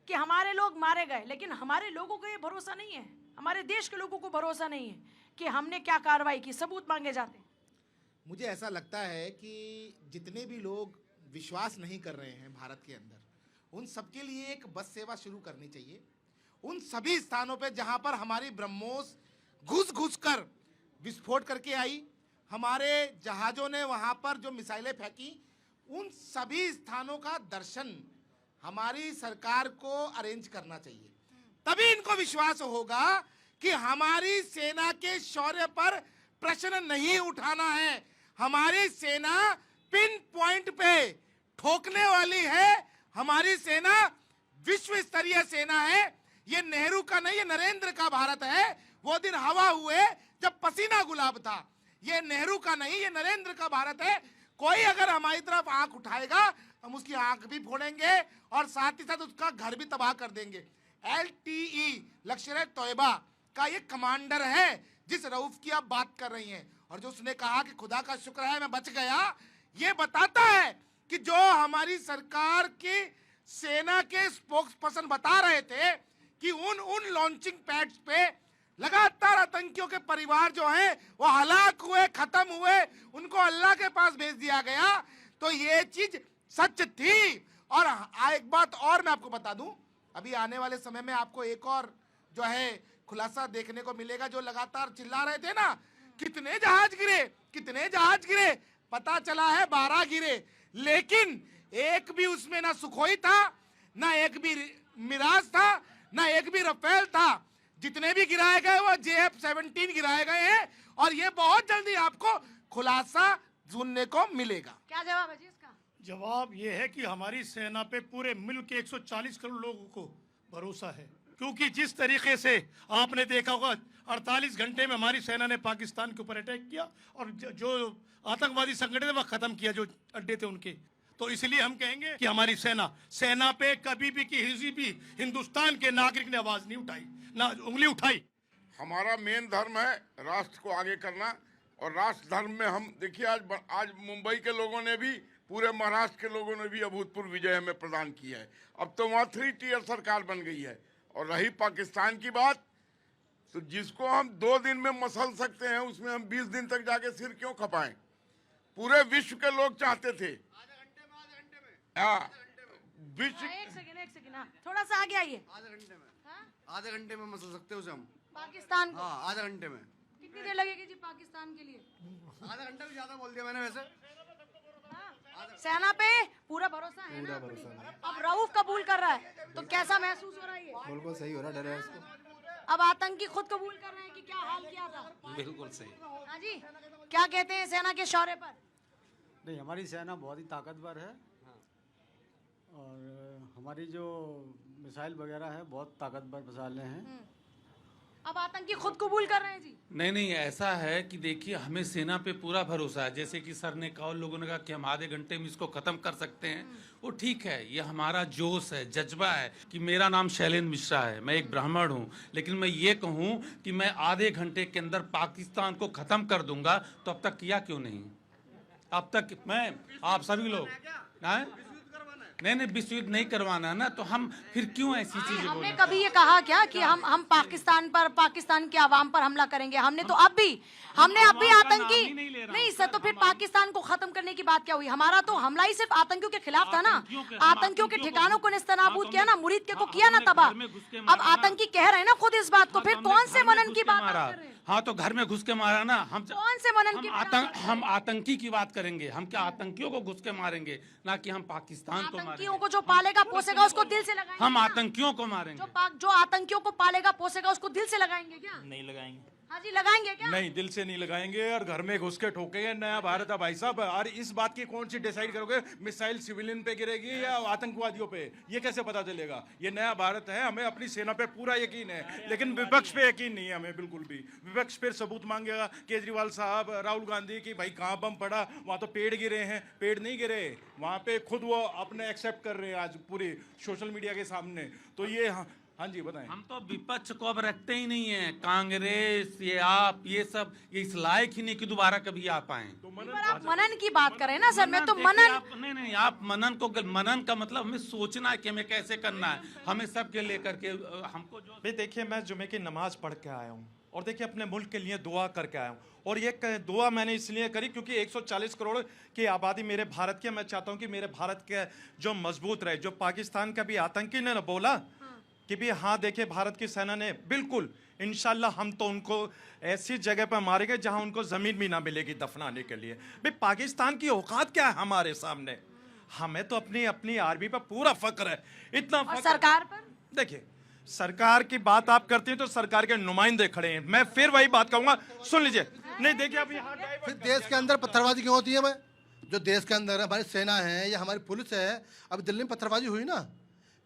कि हमारे लोग मारे गए, लेकिन हमारे लोगों को ये भरोसा नहीं है, हमारे देश के लोगों को भरोसा नहीं है कि हमने क्या कार्रवाई की, सबूत मांगे जाते हैं। मुझे ऐसा लगता है कि जितने भी लोग विश्वास नहीं कर रहे हैं भारत के अंदर, उन सबके लिए एक बस सेवा शुरू करनी चाहिए। उन सभी स्थानों पे जहां पर हमारी ब्रह्मोस घुस घुस कर विस्फोट करके आई, हमारे जहाज़ों ने वहां पर जो मिसाइलें फेंकी, उन सभी स्थानों का दर्शन हमारी सरकार को अरेंज करना चाहिए। तभी इनको विश्वास होगा कि हमारी सेना के शौर्य पर प्रश्न नहीं उठाना है। हमारी सेना पिन पॉइंट पे ठोकने वाली है। हमारी सेना विश्व स्तरीय सेना है। ये नेहरू का नहीं, ये नरेंद्र का भारत है। वो दिन हवा हुए जब पसीना गुलाब था। ये नेहरू का नहीं, ये नरेंद्र का भारत है। कोई अगर हमारी तरफ आंख उठाएगा, हम उसकी आंख भी फोड़ेंगे और साथ ही साथ उसका घर भी तबाह कर देंगे। LTE लश्कर तोयबा का ये कमांडर है जिस रऊफ की आप बात कर रही हैं, और जो उसने कहा कि खुदा का शुक्र है मैं बच गया, ये बताता है कि जो हमारी सरकार की सेना के स्पोक्स पर्सन बता रहे थे कि उन लॉन्चिंग पैड्स पे लगातार आतंकियों के परिवार जो हैं वो हलाक हुए, खत्म हुए, उनको अल्लाह के पास भेज दिया गया। तो ये चीज सच थी। और एक बात और मैं आपको बता दूं, अभी आने वाले समय में आपको एक और जो है खुलासा देखने को मिलेगा। जो लगातार चिल्ला रहे थे ना, कितने जहाज गिरे, कितने जहाज गिरे, पता चला है 12 गिरे। लेकिन एक भी उसमें ना सुखोई था, ना एक भी मिराज था, ना एक भी रफेल था। जितने भी गिराए गए वो JF-17 गिराए गए हैं। और ये बहुत जल्दी आपको खुलासा सुनने को मिलेगा। क्या जवाब है जी इसका? जवाब ये है कि हमारी सेना पे पूरे मुल्क के 140 करोड़ लोगों को भरोसा है, क्योंकि जिस तरीके से आपने देखा होगा 48 घंटे में हमारी सेना ने पाकिस्तान के ऊपर अटैक किया और जो आतंकवादी संगठन थे वह खत्म किया, जो अड्डे थे उनके। तो इसलिए हम कहेंगे कि हमारी सेना पे कभी भी किसी भी हिंदुस्तान के नागरिक ने आवाज नहीं उठाई, ना उंगली उठाई। हमारा मेन धर्म है राष्ट्र को आगे करना, और राष्ट्र धर्म में हम देखिए आज मुंबई के लोगों ने भी, पूरे महाराष्ट्र के लोगों ने भी अभूतपूर्व विजय हमें प्रदान की है। अब तो वहाँ 3 टियर सरकार बन गई है। और रही पाकिस्तान की बात, तो जिसको हम 2 दिन में मसल सकते हैं, उसमें हम 20 दिन तक जाके सिर क्यों खपाएं? पूरे विश्व के लोग चाहते थे। विश्व एक सेकंड हाँ, थोड़ा सा आगे आइए। आधे घंटे में मसल सकते हो उसे हम, पाकिस्तान को हाँ आधे घंटे में। कितनी देर लगेगी जी पाकिस्तान के लिए? आधा घंटा भी ज्यादा बोल दिया मैंने वैसे। सेना पे पूरा भरोसा है ना? अब रऊफ कबूल कर रहा है तो कैसा महसूस हो रहा है? ये बिल्कुल सही हो रहा है, डर है उसको। अब आतंकी खुद कबूल कर रहे हैं कि क्या हाल किया था। बिल्कुल सही। हाँ जी, क्या कहते हैं सेना के शौर्य पर? नहीं, हमारी सेना बहुत ही ताकतवर है और हमारी जो मिसाइल वगैरह है बहुत ताकतवर मिसाइलें हैं। अब आतंकी खुद कबूल कर रहे हैं जी? नहीं, ऐसा है कि देखिए हमें सेना पे पूरा भरोसा है। जैसे कि सर ने कहा और लोगों ने कहा कि हम आधे घंटे में इसको ख़त्म कर सकते हैं, वो ठीक है। ये हमारा जोश है, जज्बा है। कि मेरा नाम शैलेंद्र मिश्रा है, मैं एक ब्राह्मण हूँ, लेकिन मैं ये कहूँ कि मैं आधे घंटे के अंदर पाकिस्तान को ख़त्म कर दूंगा, तो अब तक किया क्यों नहीं? अब तक मैं आप सभी लोग नहीं विश्व युद्ध नहीं करवाना है ना, तो हम फिर क्यों ऐसी चीजें हमने कभी ये कहा क्या कि हम पाकिस्तान पर, पाकिस्तान के आवाम पर हमला करेंगे? हमने तो अब भी आतंकी नहीं सर, तो फिर पाकिस्तान को खत्म करने की बात क्या हुई? हमारा तो हमला ही सिर्फ आतंकियों के खिलाफ था ना। आतंकियों के ठिकानों को नेस्तनाबूद किया ना, मुरीद के को किया ना तबाह। अब आतंकी कह रहे हैं ना खुद इस बात को, फिर कौन से मनन की बात कर रहे हैं? हाँ, तो घर में घुस के मारा ना। हम कौन से मनन की हम आतंकी की बात करेंगे। हम क्या आतंकियों को घुस के मारेंगे, ना कि हम पाकिस्तान को मारेंगे। आतंकियों को जो पालेगा पोसेगा उसको दिल से लगाएंगे। हम आतंकियों को मारेंगे। जो आतंकियों को पालेगा पोसेगा उसको दिल से लगाएंगे क्या? नहीं लगाएंगे। हाँ जी, लगाएंगे क्या? नहीं, दिल से नहीं लगाएंगे और घर में घुस के ठोकेंगे। नया भारत है भाई साहब। और इस बात की कौन सी डिसाइड करोगे, मिसाइल सिविलियन पे गिरेगी या आतंकवादियों पे? ये कैसे पता चलेगा? ये नया भारत है, हमें अपनी सेना पे पूरा यकीन है, लेकिन विपक्ष पे यकीन नहीं है हमें बिल्कुल भी। विपक्ष फिर सबूत मांगेगा केजरीवाल साहब, राहुल गांधी की भाई कहाँ बम पड़ा, वहाँ तो पेड़ गिरे हैं। पेड़ नहीं गिरे, वहाँ पे खुद वो अपने एक्सेप्ट कर रहे हैं आज पूरी सोशल मीडिया के सामने। तो ये हाँ जी बताएं। हम तो विपक्ष को अब रखते ही नहीं है, कांग्रेस ये आप ये सब ये इस लायक ही नहीं कि दोबारा कभी आ पाए। पर आप मनन की बात करें ना सर, मैं तो देखिए, मनन आप नहीं आप मनन का मतलब हमें सोचना है कि हमें कैसे करना है, हमें सबके लेकर के हमको जो भाई देखिए, मैं जुमे की नमाज पढ़ के आया हूँ और देखिए अपने मुल्क के लिए दुआ करके आया हूँ। और ये दुआ मैंने इसलिए करी क्योंकि 140 करोड़ की आबादी मेरे भारत की, मैं चाहता हूँ कि मेरे भारत के जो मजबूत रहे। जो पाकिस्तान का भी आतंकी ने बोला कि भी हाँ देखिए भारत की सेना ने बिल्कुल इंशाल्लाह हम तो उनको ऐसी जगह पर मारेंगे जहां उनको जमीन भी ना मिलेगी दफनाने के लिए। भाई पाकिस्तान की औकात क्या है हमारे सामने? हमें तो अपनी आर्मी पर पूरा फक्र है, इतना और फक्र। सरकार पर देखिए सरकार की बात आप करती हैं तो सरकार के नुमाइंदे खड़े हैं, मैं फिर वही बात कहूंगा, सुन लीजिए। नहीं देखिए अभी फिर देश के अंदर पत्थरबाजी क्यों होती है? मैं जो देश के अंदर हमारी सेना है या हमारी पुलिस है, अब दिल्ली में पत्थरबाजी हुई ना,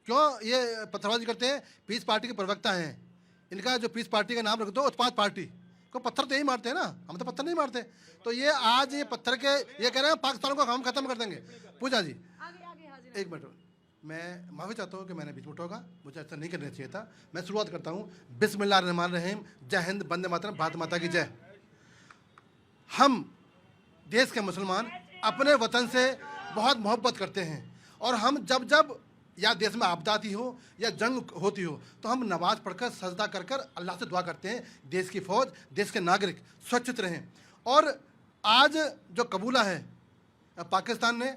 क्यों ये पत्थरबाजी करते हैं? पीस पार्टी के प्रवक्ता हैं, इनका जो पीस पार्टी का नाम रख दो उत्पाद पार्टी को, पत्थर तो यही मारते हैं ना, हम तो पत्थर नहीं मारते। तो ये आज ये पत्थर के ये कह रहे हैं पाकिस्तान को हम खत्म कर देंगे। पूजा जी एक मिनट, मैं माफ़ी चाहता हूँ कि मैंने बीच में उठा, मुझे ऐसा नहीं करना चाहिए था। मैं शुरुआत करता हूँ, बिस्मिल्लाहिर्रहमानिर्रहीम, जय हिंद, वंदे मातरम, भारत माता की जय। हम देश के मुसलमान अपने वतन से बहुत मोहब्बत करते हैं और हम जब जब या देश में आपदा आती हो या जंग होती हो तो हम नमाज पढ़कर सजदा कर कर अल्लाह से दुआ करते हैं देश की फ़ौज, देश के नागरिक सुरक्षित रहें। और आज जो कबूला है पाकिस्तान ने,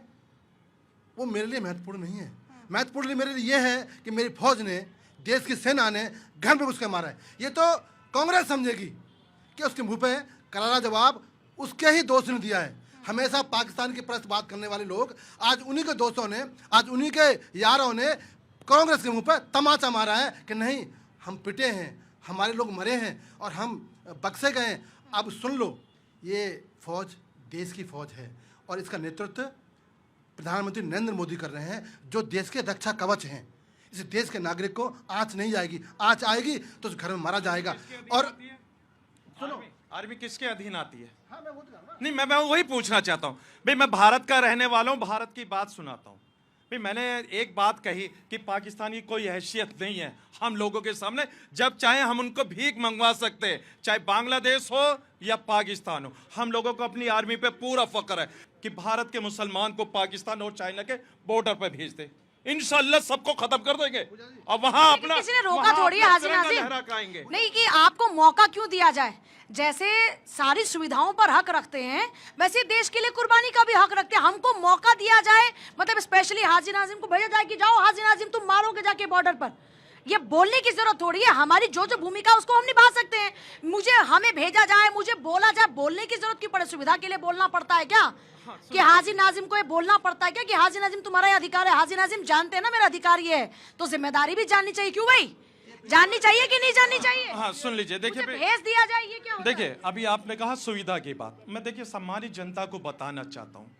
वो मेरे लिए महत्वपूर्ण नहीं है। महत्वपूर्ण मेरे लिए ये है कि मेरी फ़ौज ने, देश की सेना ने घर में घुस के मारा है। ये तो कांग्रेस समझेगी कि उसके मुंह पे करारा जवाब उसके ही दोस्त ने दिया है। हमेशा पाकिस्तान की परस्त बात करने वाले लोग आज उन्हीं के दोस्तों ने, आज उन्हीं के यारों ने कांग्रेस के मुंह पर तमाचा मारा है कि नहीं हम पिटे हैं, हमारे लोग मरे हैं और हम बक्से गए हैं। अब सुन लो, ये फौज देश की फौज है और इसका नेतृत्व प्रधानमंत्री नरेंद्र मोदी कर रहे हैं, जो देश के रक्षा कवच हैं। इस देश के नागरिक को आँच नहीं आएगी, आँच आएगी तो उस घर में मारा जाएगा। और सुनो, आर्मी किसके अधीन आती है? नहीं मैं वही पूछना चाहता हूँ भाई, मैं भारत का रहने वाला हूँ, भारत की बात सुनाता हूँ भाई। मैंने एक बात कही कि पाकिस्तान की कोई हैसियत नहीं है हम लोगों के सामने, जब चाहे हम उनको भीख मंगवा सकते हैं, चाहे बांग्लादेश हो या पाकिस्तान हो। हम लोगों को अपनी आर्मी पे पूरा फक्र है कि भारत के मुसलमान को पाकिस्तान और चाइना के बॉर्डर पर भेज दे, इंशाल्लाह सबको खत्म कर देंगे और वहां अपना किसी ने रोका थोड़ी है हाजी नाज़िम, नहीं कि आपको मौका क्यों दिया जाए। जैसे सारी सुविधाओं पर हक रखते हैं वैसे देश के लिए कुर्बानी का भी हक रखते हैं। हमको मौका दिया जाए, मतलब स्पेशली हाजी नाज़िम को भेजा जाए कि जाओ हाजी नाज़िम तुम मारोगे जाके बॉर्डर पर। ये बोलने की जरूरत थोड़ी है, हमारी जो जो भूमिका उसको हम निभा सकते हैं। मुझे हमें भेजा जाए, मुझे बोला जाए, बोलने की जरूरत क्यों पड़े? सुविधा के लिए बोलना पड़ता है क्या कि हाजी नाज़िम को ये बोलना पड़ता है क्या कि हाजी नाज़िम तुम्हारा ये अधिकार है? हाजी नाज़िम जानते हैं ना मेरा अधिकार ये है, तो जिम्मेदारी भी जाननी चाहिए। क्यों भाई, जाननी चाहिए कि नहीं जाननी चाहिए? हाँ सुन लीजिए, देखिए भेज दिया जाए, ये क्या होता है? देखिए अभी आपने कहा सुविधा की बात, मैं देखिए हमारी जनता को बताना चाहता हूँ